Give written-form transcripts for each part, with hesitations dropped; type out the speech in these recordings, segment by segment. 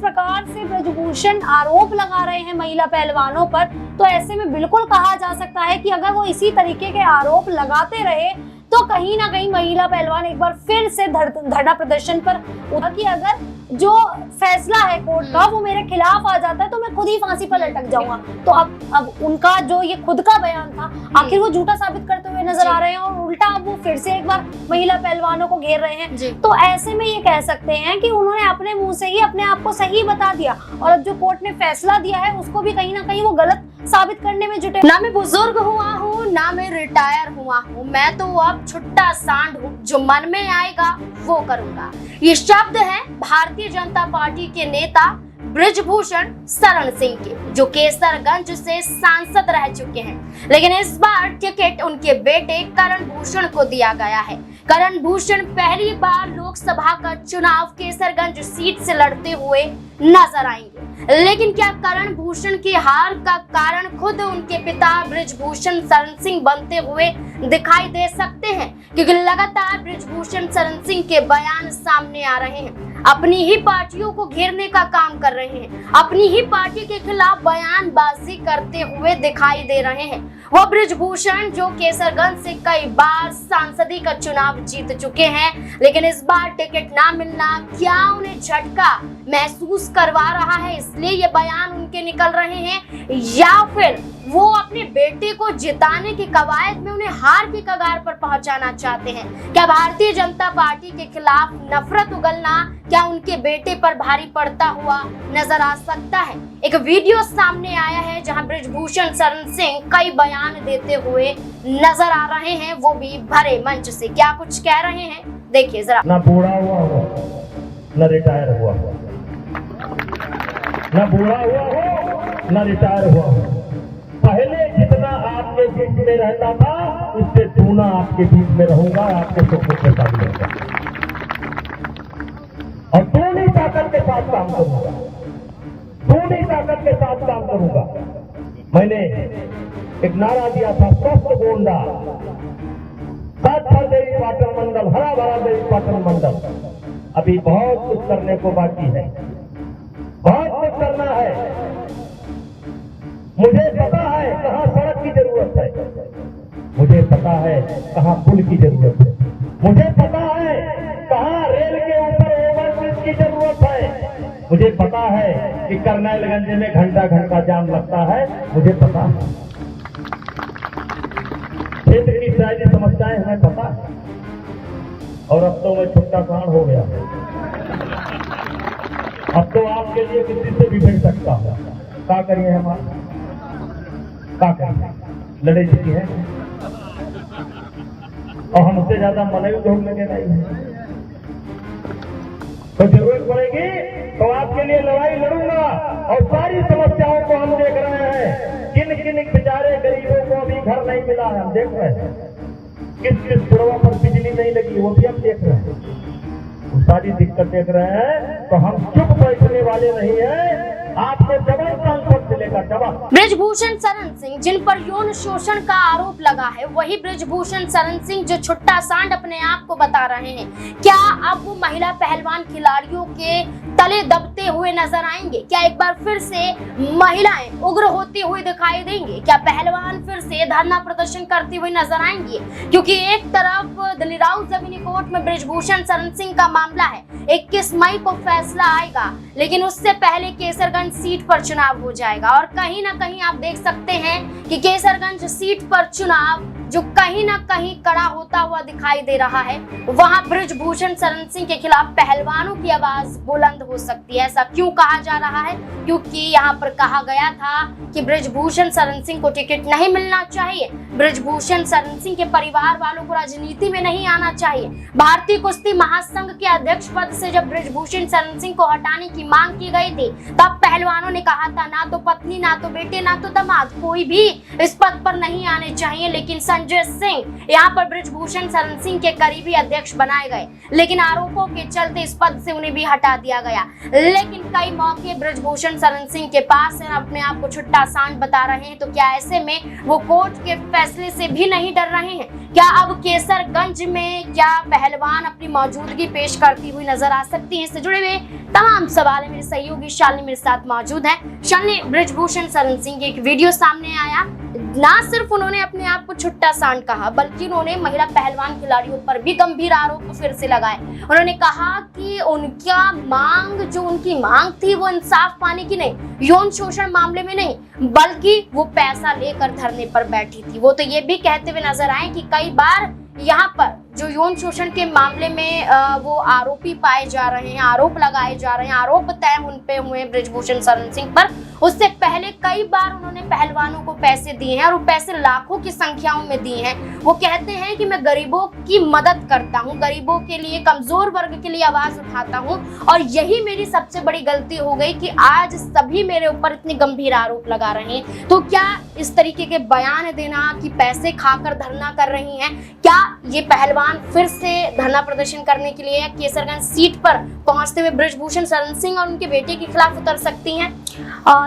प्रकार से ब्रजभूषण आरोप लगा रहे हैं महिला पहलवानों पर, तो ऐसे में बिल्कुल कहा जा सकता है कि अगर वो इसी तरीके के आरोप लगाते रहे तो कहीं ना कहीं महिला पहलवान एक बार फिर से धरना प्रदर्शन पर उठा कि अगर जो फैसला है कोर्ट का वो मेरे खिलाफ आ जाता है तो मैं खुद ही फांसी पर लटक जाऊंगा। तो अब उनका जो ये खुद का बयान था आखिर वो झूठा साबित करते हुए नजर आ रहे हैं और उल्टा अब वो फिर से एक बार महिला पहलवानों को घेर रहे हैं। तो ऐसे में ये कह सकते हैं कि उन्होंने अपने मुंह से ही अपने आप को सही बता दिया और अब जो कोर्ट ने फैसला दिया है उसको भी कहीं ना कहीं वो गलत साबित करने में जुटे। ना मैं बुजुर्ग हुआ हूँ ना मैं रिटायर हुआ हूँ, मैं तो अब छुट्टा सांड हूँ, जो मन में आएगा वो करूंगा। ये शब्द है भारतीय जनता पार्टी के नेता ब्रजभूषण शरण सिंह के, जो केसरगंज से सांसद रह चुके हैं, लेकिन इस बार टिकट उनके बेटे करण भूषण को दिया गया है। करण भूषण पहली बार लोकसभा का चुनाव केसरगंज सीट से लड़ते हुए नजर आएंगे, लेकिन क्या करण भूषण की हार का कारण खुद उनके पिता ब्रजभूषण शरण सिंह बनते हुए दिखाई दे सकते हैं? क्योंकि लगातार ब्रजभूषण शरण सिंह के बयान सामने आ रहे हैं, अपनी ही पार्टियों को घेरने का काम कर रहे हैं, अपनी ही पार्टी के खिलाफ बयानबाजी करते हुए दिखाई दे रहे हैं। वो ब्रजभूषण जो केसरगंज से कई बार सांसदी का चुनाव जीत चुके हैं, लेकिन इस बार टिकट ना मिलना क्या उन्हें झटका महसूस करवा रहा है, इसलिए ये बयान उनके निकल रहे हैं, या फिर वो अपने बेटे को जिताने की कवायद में उन्हें हार की कगार पर पहुंचाना चाहते हैं? क्या भारतीय जनता पार्टी के खिलाफ नफरत उगलना क्या उनके बेटे पर भारी पड़ता हुआ नजर आ सकता है? एक वीडियो सामने आया है जहां ब्रजभूषण शरण सिंह कई बयान देते हुए नजर आ रहे हैं, वो भी भरे मंच से। क्या कुछ कह रहे हैं देखिए जरा। ना बूढ़ा हुआ हो ना रिटायर हुआ हो, ना बूढ़ा हुआ हो ना रिटायर हुआ हो, पहले जितना आपके बीच में रहता था उससे दूना आपके बीच में रहूंगा, आपके सुख के साथ रहूंगा और दूनी ताकत के साथ काम करूंगा, दूनी ताकत के साथ काम करूंगा। मैंने एक नारा दिया था, स्वस्थ गोंडा, साक्षर देवी पाटन मंडल, हरा भरा देवी पाटन मंडल। अभी बहुत कुछ करने को बाकी है, बहुत कुछ करना है। मुझे पता है कहाँ सड़क की जरूरत है, मुझे पता है कहाँ पुल की जरूरत है, मुझे पता है कहाँ रेल के ऊपर ओवरब्रिज की जरूरत है, मुझे पता है कि करनैलगंज में घंटा घंटा जाम लगता है, मुझे पता है क्षेत्र की सारी समस्याएं हमें पता है। और अब तो मैं छुट्टा सांड हो गया, अब तो आपके लिए किसी से भी भिड़ सकता हूं। क्या करिए हमारा, क्या करिए, लड़े चुकी है और हमसे ज्यादा मन भी ढूंढ लगे नहीं है। तो जरूरत पड़ेगी तो आपके लिए लड़ाई लड़ूंगा और सारी समस्याओं को हम देख रहे हैं। किन किन बेचारे गरीबों को अभी घर नहीं मिला है, हम देख रहे हैं। किस किस जगहों पर बिजली नहीं लगी वो भी हम देख रहे हैं। सारी दिक्कत देख रहे हैं तो हम चुप बैठने वाले नहीं है, आपको डबल ट्रांसफर मिलेगा, डबल। ब्रजभूषण शरण सिंह जिन पर यौन शोषण का आरोप लगा है, वही ब्रजभूषण शरण सिंह जो छुट्टा सांड अपने आप को बता रहे हैं, क्या अब वो महिला पहलवान खिलाड़ियों के तले दबते हुए नजर आएंगे? क्या एक बार फिर से महिलाएं उग्र होती हुई दिखाई देंगे? क्या पहलवान फिर से धरना प्रदर्शन करते हुए नजर आएंगे? क्योंकि एक तरफ दलीराव जमीनी कोर्ट में ब्रजभूषण शरण सिंह का मामला है, 21 मई को फैसला आएगा, लेकिन उससे पहले केसरगंज सीट पर चुनाव हो जाएगा। और कहीं ना कहीं आप देख सकते हैं कि केसरगंज सीट पर चुनाव जो कहीं ना कहीं कड़ा होता हुआ दिखाई दे रहा है, वहां ब्रजभूषण शरण सिंह के खिलाफ पहलवानों की आवाज बुलंद हो सकती है। ऐसा क्यों कहा जा रहा है? क्योंकि यहाँ पर कहा गया था कि ब्रजभूषण शरण सिंह को टिकट नहीं मिलना चाहिए, ब्रजभूषण शरण सिंह के परिवार वालों को राजनीति में नहीं आना चाहिए। भारतीय कुश्ती महासंघ के अध्यक्ष पद से जब ब्रजभूषण शरण सिंह को हटाने की मांग की गई थी, तब पहलवानों ने कहा था ना तो पत्नी, ना तो बेटे, ना तो दामाद, कोई भी इस पद पर नहीं आने चाहिए। लेकिन संजय सिंह यहाँ पर ब्रिजभूषण शरण सिंह के करीबी अध्यक्ष बनाए गए, लेकिन आरोपों के चलते इस पद से उन्हें भी हटा दिया गया। लेकिन कई मौके ब्रिजभूषण शरण सिंह के पास है, अपने आप को छुट्टा सांड बता रहे हैं। तो क्या ऐसे में वो कोर्ट के फैसले से भी नहीं डर रहे हैं? क्या अब केसरगंज में क्या पहलवान अपनी मौजूदगी पेश करती हुई नजर आ सकती है? इससे जुड़े हुए तमाम सवाल मेरे सहयोगी शालिनी मेरे साथ मौजूद है। शालिनी, ब्रिजभूषण शरण सिंह की एक वीडियो सामने आया, ना सिर्फ उन्होंने अपने आप को छुट्टा सांड कहा, बल्कि उन्होंने महिला पहलवान खिलाड़ियों पर भी गंभीर आरोप फिर से लगाए। उन्होंने कहा कि उनकी मांग थी वो इंसाफ पाने की नहीं, यौन शोषण मामले में नहीं, बल्कि वो पैसा लेकर धरने पर बैठी थी। वो तो ये भी कहते हुए नजर आए कि कई बार यहाँ पर जो यौन शोषण के मामले में वो आरोपी पाए जा रहे हैं, आरोप लगाए जा रहे हैं, आरोप तय उन पे हुए ब्रिजभूषण शरण सिंह पर, उससे पहले कई बार उन्होंने पहलवानों को पैसे दिए हैं और वो पैसे लाखों की संख्याओं में दिए हैं। वो कहते हैं कि मैं गरीबों की मदद करता हूँ, गरीबों के लिए, कमजोर वर्ग के लिए आवाज उठाता हूँ, और यही मेरी सबसे बड़ी गलती हो गई कि आज सभी मेरे ऊपर इतने गंभीर आरोप लगा रहे हैं। तो क्या इस तरीके के बयान देना कि पैसे खाकर धरना कर रही हैं, क्या ये पहलवान फिर से धरना प्रदर्शन करने के लिए केसरगंज सीट पर पहुंचते हुए ब्रिजभूषण शरण सिंह और उनके बेटे के खिलाफ उतर सकती हैं?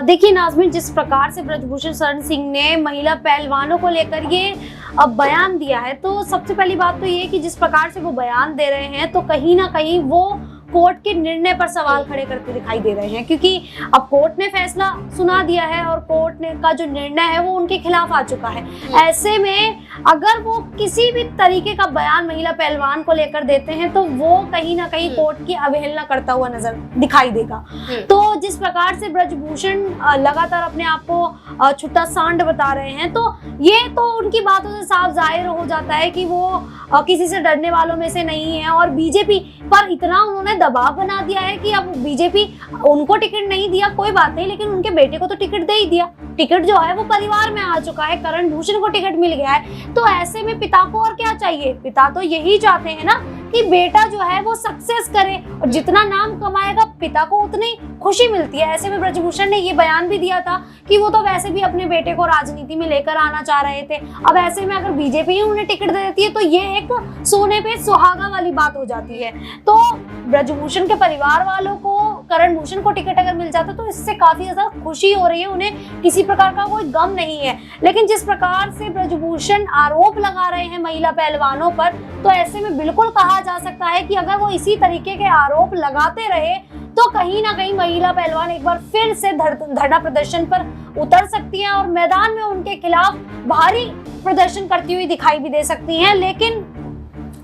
देखिए नाज़मीन, जिस प्रकार से ब्रिजभूषण शरण सिंह ने महिला पहलवानों को लेकर ये बयान दिया है, तो सबसे पहली बात तो ये कि जिस प्रकार से वो बयान दे रहे हैं, तो कहीं ना कहीं वो कोर्ट के निर्णय पर सवाल खड़े करते दिखाई दे रहे हैं, क्योंकि अब कोर्ट ने फैसला सुना दिया है और कोर्ट ने का जो निर्णय है वो उनके खिलाफ आ चुका है। ऐसे में अगर वो किसी भी तरीके का बयान महिला पहलवान को लेकर देते हैं तो वो कहीं ना कहीं कोर्ट की अवहेलना करता हुआ नजर दिखाई देगा। तो जिस प्रकार से ब्रिजभूषण लगातार अपने आप को छुट्टा सांड बता रहे हैं, तो ये तो उनकी बातों से साफ जाहिर हो जाता है कि वो किसी से डरने वालों में से नहीं है। और बीजेपी पर इतना उन्होंने दबाव बना दिया है कि अब बीजेपी उनको टिकट नहीं दिया कोई बात नहीं, लेकिन उनके बेटे को तो टिकट दे ही दिया। टिकट जो है वो परिवार में आ चुका है, करण भूषण को टिकट मिल गया है। तो ऐसे में पिता को और क्या चाहिए? पिता तो यही चाहते हैं ना कि बेटा जो है वो सक्सेस करे, और जितना नाम कमाएगा पिता को उतनी खुशी मिलती है। ऐसे में ब्रिजभूषण ने ये बयान भी दिया था कि वो तो वैसे भी अपने बेटे को राजनीति में लेकर आना चाह रहे थे। अब ऐसे में अगर बीजेपी उन्हें टिकट दे देती है तो ये एक सोने पे सुहागा वाली बात हो जाती है। तो ब्रिजभूषण के परिवार वालों को, करण भूषण को टिकट अगर मिल जाता तो इससे काफी ज्यादा खुशी हो रही है, उन्हें किसी प्रकार का कोई गम नहीं है। लेकिन जिस प्रकार से ब्रिजभूषण आरोप लगा रहे हैं महिला पहलवानों पर, तो ऐसे में बिल्कुल कहा जा सकता है कि अगर वो इसी तरीके के आरोप लगाते रहे तो कहीं ना कहीं महिला पहलवान एक बार फिर से धरना प्रदर्शन पर उतर सकती हैं और मैदान में उनके खिलाफ भारी प्रदर्शन करती हुई दिखाई भी दे सकती हैं। लेकिन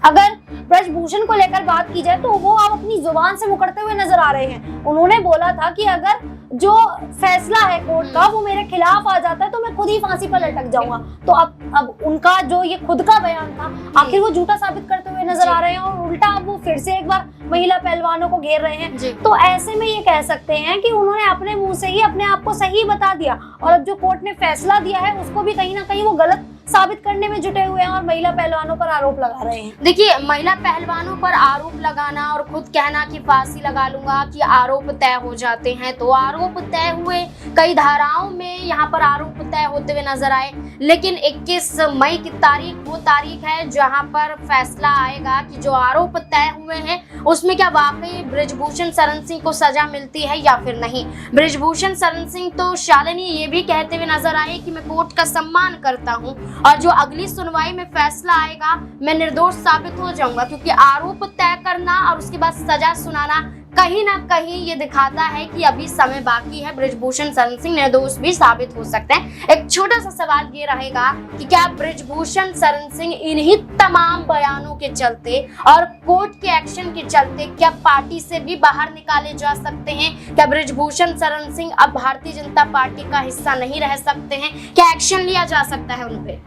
अगर ब्रिजभूषण को लेकर बात की जाए तो वो अब अपनी जुबान से मुकरते हुए नजर आ रहे हैं। उन्होंने बोला था कि अगर जो फैसला है कोर्ट का वो मेरे खिलाफ आ जाता है तो मैं खुद ही फांसी पर लटक जाऊंगा। तो अब उनका जो ये खुद का बयान था, आखिर वो झूठा साबित करते हुए नजर आ रहे हैं और उल्टा अब वो फिर से एक बार महिला पहलवानों को घेर रहे हैं। तो ऐसे में ये कह सकते हैं कि उन्होंने अपने मुंह से ही अपने आप को सही बता दिया, और अब जो कोर्ट ने फैसला दिया है उसको भी कहीं ना कहीं वो गलत साबित करने में जुटे हुए हैं और महिला पहलवानों पर आरोप लगा रहे हैं। देखिए, महिला पहलवानों पर आरोप लगाना और खुद कहना कि फांसी लगा लूंगा कि आरोप तय हो जाते हैं, तो आरोप तय हुए, कई धाराओं में यहाँ पर आरोप तय होते हुए नजर आए। लेकिन 21 मई की तारीख वो तारीख है जहाँ पर फैसला आएगा कि जो आरोप तय हुए हैं उसमें क्या वाकई ब्रिजभूषण शरण सिंह को सजा मिलती है या फिर नहीं। ब्रिजभूषण शरण सिंह तो शालिनी ये भी कहते हुए नजर आए कि मैं कोर्ट का सम्मान करता हूँ और जो अगली सुनवाई में फैसला आएगा मैं निर्दोष साबित हो जाऊंगा, क्योंकि आरोप तय करना और उसके बाद सजा सुनाना कहीं ना कहीं ये दिखाता है कि अभी समय बाकी है, ब्रिजभूषण शरण सिंह निर्दोष भी साबित हो सकते हैं। एक छोटा सा सवाल ये रहेगा कि क्या ब्रिजभूषण शरण सिंह इन्हीं तमाम बयानों के चलते और कोर्ट के एक्शन के चलते क्या पार्टी से भी बाहर निकाले जा सकते हैं? क्या ब्रिजभूषण शरण सिंह अब भारतीय जनता पार्टी का हिस्सा नहीं रह सकते हैं? क्या एक्शन लिया जा सकता है उन पे?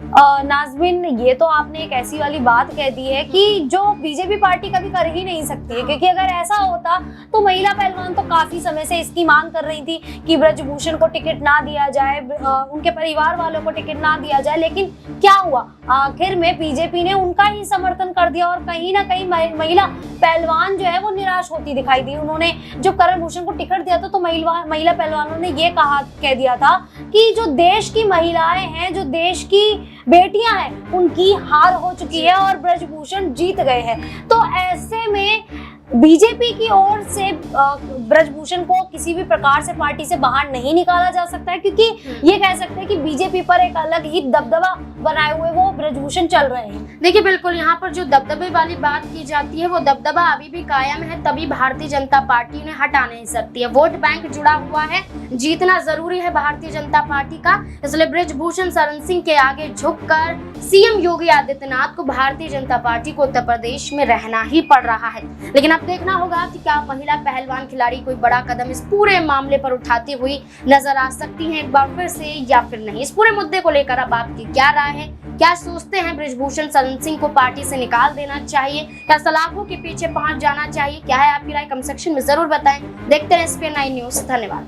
नाज़मीन, ये तो आपने एक ऐसी वाली बात कह दी है कि जो बीजेपी पार्टी कभी कर ही नहीं सकती है, क्योंकि अगर ऐसा होता तो महिला पहलवान तो काफी समय से इसकी मांग कर रही थी कि ब्रजभूषण को टिकट ना दिया जाए, उनके परिवार वालों को टिकट ना दिया जाए। लेकिन क्या हुआ, आखिर में बीजेपी ने उनका ही समर्थन कर दिया और कहीं ना कहीं महिला पहलवान जो है वो निराश होती दिखाई दी। उन्होंने जब करण भूषण को टिकट दिया था तो महिला पहलवानों ने ये कह दिया था कि जो देश की महिलाएं हैं, जो देश की बेटियां हैं, उनकी हार हो चुकी है और ब्रजभूषण जीत गए हैं। तो ऐसे में बीजेपी की ओर से ब्रजभूषण को किसी भी प्रकार से पार्टी से बाहर नहीं निकाला जा सकता है, क्योंकि ये कह सकते हैं कि बीजेपी पर एक अलग ही दबदबा बनाए हुए वो ब्रजभूषण चल रहे हैं। देखिए बिल्कुल, यहाँ पर जो दबदबे वाली बात की जाती है वो दबदबा अभी भी कायम है, तभी भारतीय जनता पार्टी उन्हें हटा नहीं सकती है। वोट बैंक जुड़ा हुआ है, जीतना जरूरी है भारतीय जनता पार्टी का, इसलिए ब्रजभूषण शरण सिंह के आगे झुककर सीएम योगी आदित्यनाथ को भारतीय जनता पार्टी को उत्तर प्रदेश में रहना ही पड़ रहा है। लेकिन अब देखना होगा कि क्या महिला पहलवान खिलाड़ी कोई बड़ा कदम इस पूरे मामले पर उठाती हुई नजर आ सकती हैं एक बार फिर से या फिर नहीं। इस पूरे मुद्दे को लेकर अब आपकी क्या राय है, क्या सोचते हैं, ब्रजभूषण शरण सिंह को पार्टी से निकाल देना चाहिए, क्या सलाखों के पीछे पहुंच जाना चाहिए? क्या है आपकी राय, कमेंट सेक्शन में जरूर बताएं। देखते रहे SPN9 न्यूज। धन्यवाद।